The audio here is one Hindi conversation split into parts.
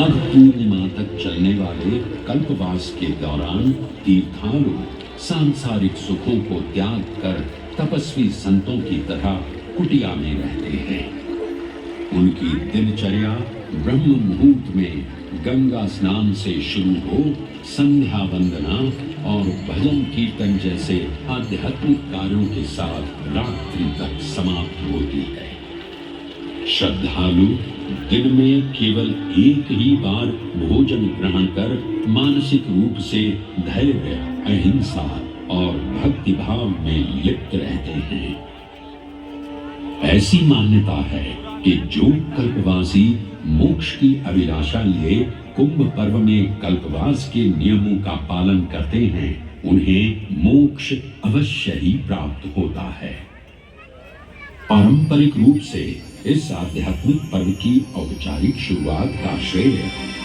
माघ पूर्णिमा तक चलने वाले कल्पवास के दौरान तीर्थालु सांसारिक सुखों को त्याग कर तपस्वी संतों की तरह कुटिया में रहते हैं। उनकी दिनचर्या ब्रह्म मुहूर्त में गंगा स्नान से शुरू हो संध्या वंदना और भजन कीर्तन जैसे आध्यात्मिक कार्यों के साथ रात्रि तक समाप्त होती है। श्रद्धालु दिन में केवल एक ही बार भोजन ग्रहण कर मानसिक रूप से धैर्य, अहिंसा और भक्ति भाव में लिप्त रहते हैं। ऐसी मान्यता है कि जो कल्पवासी मोक्ष की अभिलाषा लिए कुंभ पर्व में कल्पवास के नियमों का पालन करते हैं, उन्हें मोक्ष अवश्य ही प्राप्त होता है। पारंपरिक रूप से इस आध्यात्मिक पर्व की औपचारिक शुरुआत का श्रेय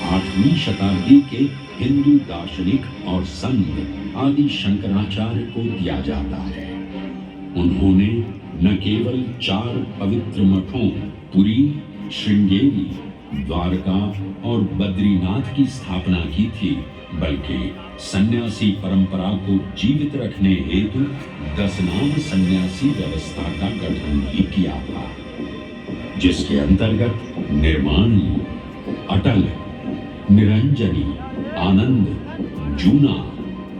8वीं शताब्दी के हिंदू दार्शनिक और संत आदि शंकराचार्य को दिया जाता है। उन्होंने न केवल 4 पवित्र मठों पुरी, श्रृंगेरी, द्वारका और बद्रीनाथ की स्थापना की थी, बल्कि सन्यासी परंपरा को जीवित रखने हेतु 10 नाम सन्यासी व्यवस्था का गठन भी किया था, जिसके अंतर्गत निर्माणी, अटल, निरंजनी, आनंद, जूना,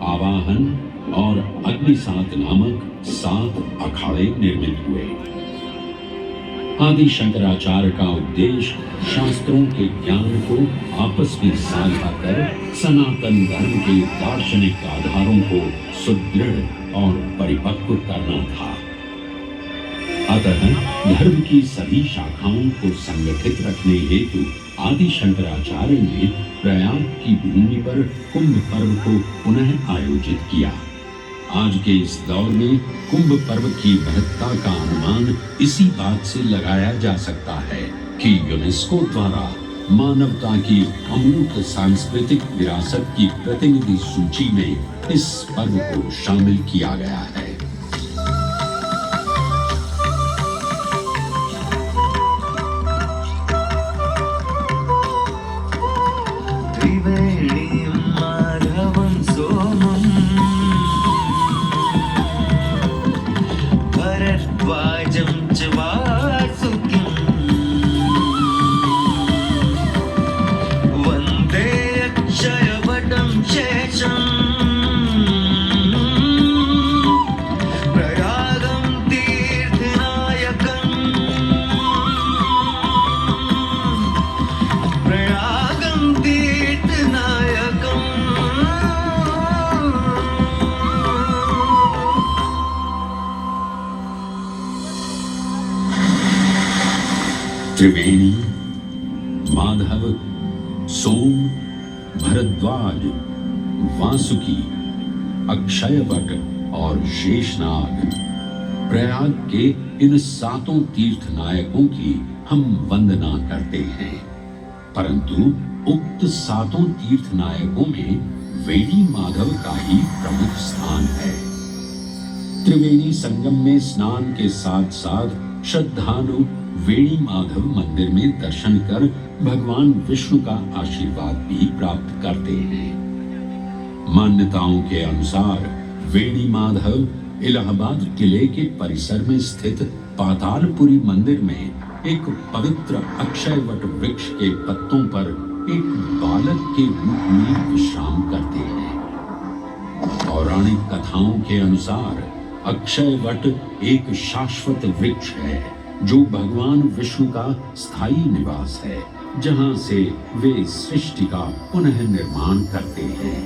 आवाहन और अग्निसात नामक 7 अखाड़े निर्मित हुए। आदि शंकराचार्य का उद्देश्य शास्त्रों के ज्ञान को आपस में साझा कर सनातन धर्म के दार्शनिक आधारों को सुदृढ़ और परिपक्व करना था। अतः धर्म की सभी शाखाओं को संगठित रखने हेतु आदि शंकराचार्य ने प्रयाग की भूमि पर कुंभ पर्व को पुनः आयोजित किया। आज के इस दौर में कुंभ पर्व की महत्ता का अनुमान इसी बात से लगाया जा सकता है कि यूनेस्को द्वारा मानवता की अमूर्त सांस्कृतिक विरासत की प्रतिनिधि सूची में इस पर्व को शामिल किया गया है। त्रिवेणी, माधव, सोम, भरद्वाज, वासुकी, अक्षयवट और शेषनाग, प्रयाग के इन 7 तीर्थ नायकों की हम वंदना करते हैं, परंतु उक्त 7 तीर्थ नायकों में वेणी माधव का ही प्रमुख स्थान है। त्रिवेणी संगम में स्नान के साथ साथ श्रद्धालु वेणी माधव मंदिर में दर्शन कर भगवान विष्णु का आशीर्वाद भी प्राप्त करते हैं। मान्यताओं के अनुसार वेणी माधव इलाहाबाद किले के परिसर में स्थित पातालपुरी मंदिर में एक पवित्र अक्षयवट वृक्ष के पत्तों पर एक बालक के रूप में विश्राम करते हैं। पौराणिक कथाओं के अनुसार अक्षयवट एक शाश्वत वृक्ष है जो भगवान विष्णु का स्थायी निवास है, जहां से वे सृष्टि का पुनः निर्माण करते हैं।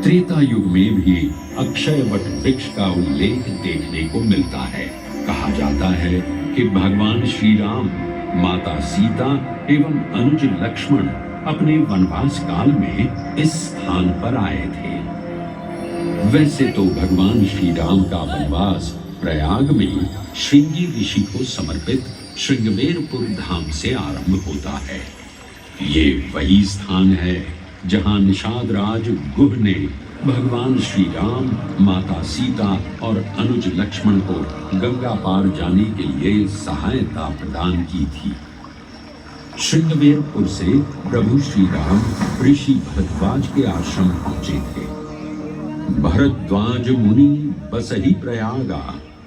त्रेता युग में भी अक्षयवट वृक्ष का उल्लेख देखने को मिलता है। कहा जाता है कि भगवान श्री राम, माता सीता एवं अनुज लक्ष्मण अपने वनवास काल में इस स्थान पर आए थे। वैसे तो भगवान श्री राम का वनवास प्रयाग में श्रृंगी ऋषि को समर्पित श्रृंगवेरपुर धाम से आरंभ होता है। ये वही स्थान है जहां निषाद राज गुह ने भगवान श्री राम, माता सीता और अनुज लक्ष्मण को गंगा पार जाने के लिए सहायता प्रदान की थी। श्रृंगवेरपुर से प्रभु श्री राम ऋषि भरद्वाज के आश्रम पहुंचे थे। भरद्वाज मुनि बसहि प्रयागा।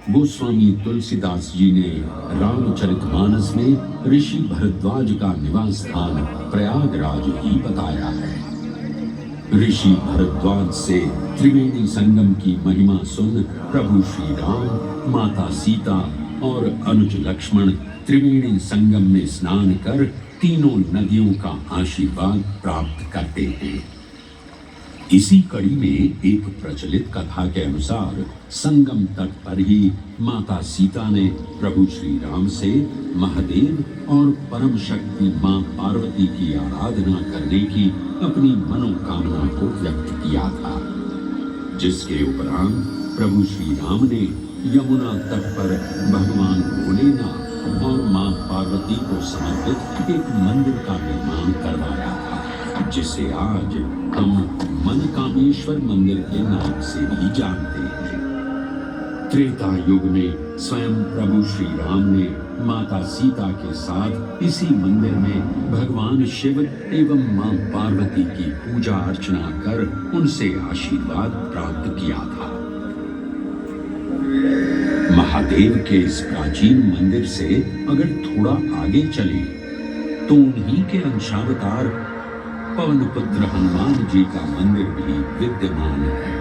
गोस्वामी तुलसीदास जी ने रामचरितमानस में ऋषि भरद्वाज का निवास स्थान प्रयागराज ही बताया है। ऋषि भरद्वाज से त्रिवेणी संगम की महिमा सुन प्रभु श्री राम, माता सीता और अनुज लक्ष्मण त्रिवेणी संगम में स्नान कर तीनों नदियों का आशीर्वाद प्राप्त करते हैं। इसी कड़ी में एक प्रचलित कथा के अनुसार संगम तट पर ही माता सीता ने प्रभु श्री राम से महादेव और परम शक्ति मां पार्वती की आराधना करने की अपनी मनोकामना को व्यक्त किया था, जिसके उपरांत प्रभु श्री राम ने यमुना तट पर भगवान भोलेनाथ और मां पार्वती को समर्पित एक मंदिर का निर्माण करवाया था, जिसे आज हम मनकामेश्वर मंदिर के नाम से भी जानते हैं। त्रेता युग में स्वयं प्रभु श्री राम ने माता सीता के साथ इसी मंदिर में भगवान शिव एवं मां पार्वती की पूजा अर्चना कर उनसे आशीर्वाद प्राप्त किया था। महादेव के इस प्राचीन मंदिर से अगर थोड़ा आगे चले तो उन्हीं के अंशावतार पवन पुत्र हनुमान जी का मंदिर भी विद्यमान है।